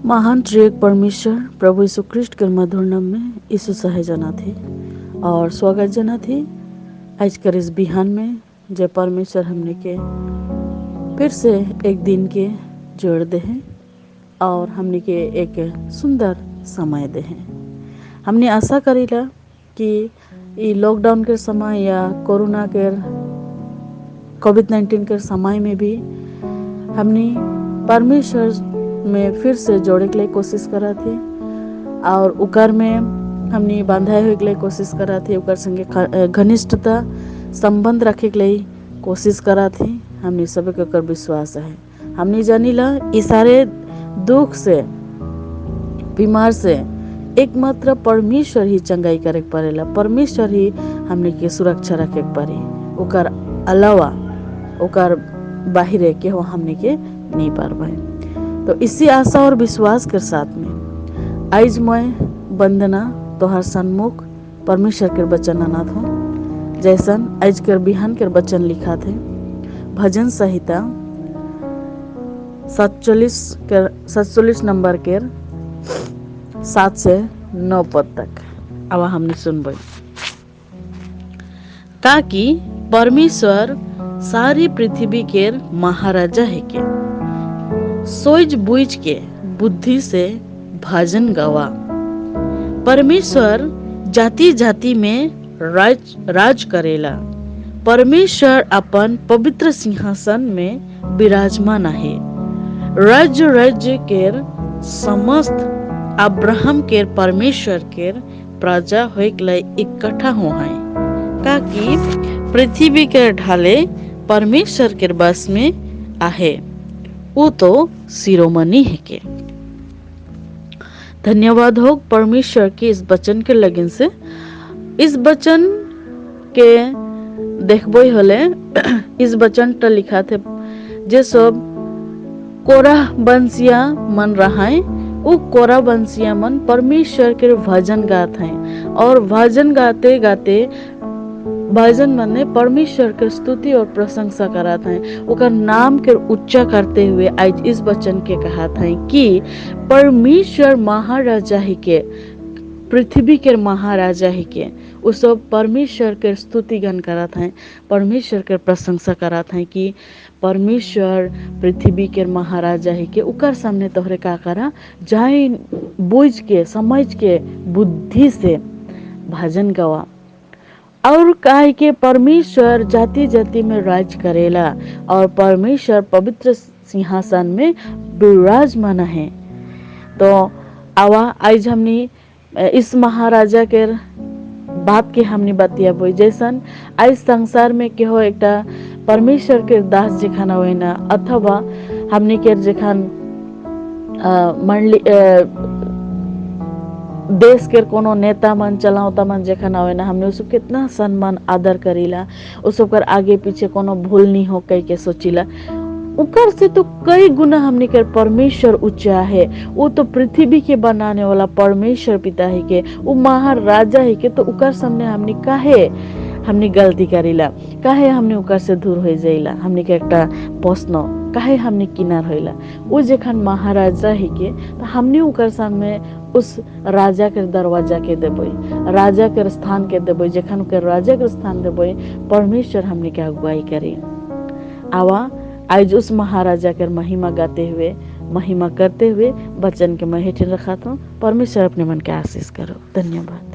महान त्रिएक परमेश्वर प्रभु यीशु ख्रिस्ट के मधुर नाम में यीशु सहे जना थे और स्वागत जना थे आज कर इस बिहान में जय परमेश्वर हमने के फिर से एक दिन के जोड़ दे हैं और हमने के एक सुंदर समय दे हैं। हमने आशा करीला कि ये लॉकडाउन के समय या कोरोना के कोविड-19 के समय में भी हमने परमेश्वर में फिर से जोड़े के लिए कोशिश करा थी और उकर में हमने बांधाए हुए के लिए कोशिश करा थी, उकर संगे घनिष्ठता संबंध रखे के लिए कोशिश करा थी। हमने सब के ऊपर विश्वास है। हमने जानीला इस सारे दुख से बीमार से एकमात्र परमेश्वर ही चंगाई करे पड़ेला, परमेश्वर ही हमने के सुरक्षा रखे पड़ी, उकर अलावा उकर बाहर के हो हमने के नहीं पार पाए। तो इसी आशा और विश्वास के साथ में आज मैं वंदना तोहर सन्मुख परमेश्वर के वचन आना था। जैसन आज कर बिहान के वचन लिखा थे भजन संहिता 47 नंबर के 7 से 9 पद तक अब हमने सुनबे। ताकि परमेश्वर सारी पृथ्वी के महाराजा है के सोच बूझ के बुद्धि से भजन गवा। परमेश्वर जाति जाति में राज करेला। परमेश्वर अपन पवित्र सिंहासन में विराजमान है। राज्य राज्य के समस्त अब्राहम के परमेश्वर के प्रजा होए के लिए इकट्ठा हो है, ताकि पृथ्वी के ढाले परमेश्वर के बस में आहे। वो तो शिरोमणि है के। धन्यवाद हो परमेश्वर के इस वचन के लगन से। इस वचन के देखबो हले इस वचन टा लिखा थे जे सब कोरा बंसिया मन रहा है, वो कोरा बंसिया मन परमेश्वर के भजन गात हैं और भजन गाते गाते भजन मन ने परमेश्वर के स्तुति और प्रशंसा कराते हैं, उनका नाम के उच्चा करते हुए आज इस वचन के कहा था कि परमेश्वर महाराजा ही के, पृथ्वी के महाराजा ही के, वो सब परमेश्वर के स्तुति गान कराते हैं, परमेश्वर के प्रशंसा कराते हैं कि परमेश्वर पृथ्वी के महाराजा ही के। उकर सामने तोहरे का करा जाए बुझ के समझ के बुद्धि से भजन गवा और काहे के परमेश्वर जाति जाति में राज करेला और परमेश्वर पवित्र सिंहासन में विराजमान है। तो आवा आज हमने इस महाराजा के बात के हमने बतिया बोई जैसन आज संसार में के हो एक परमेश्वर के दास जेखाना हो ना अथवा हमने के जेखान देश के कोनो नेता मन चलावता मन जेखन आवे ना हमने उसको कितना सम्मान आदर करीला, उसकर आगे पीछे कोनो भूल नहीं हो कह के सोचिला। उकर से तो कई गुना हमने के परमेश्वर ऊंचा है। वो तो पृथ्वी के बनाने वाला परमेश्वर पिता है के, वो महाराजा है के। तो उकर सामने हमने काहे हमने गलती करीला, काहे हमने उकर से दूर हो जाइला, हमने के एकटा प्रश्न काहे हमने किनार होइला। वो जेखन महाराजा है के तो हमने उकर सामने उस राजा के दरवाजा के देबे, राजा के स्थान के देबे, जेखन के राजा के स्थान देबे परमेश्वर हमने के अगुवाई करे। आवा आज उस महाराजा के महिमा गाते हुए महिमा करते हुए वचन के मैं हेठे रखा था। परमेश्वर अपने मन के आशीष करो। धन्यवाद।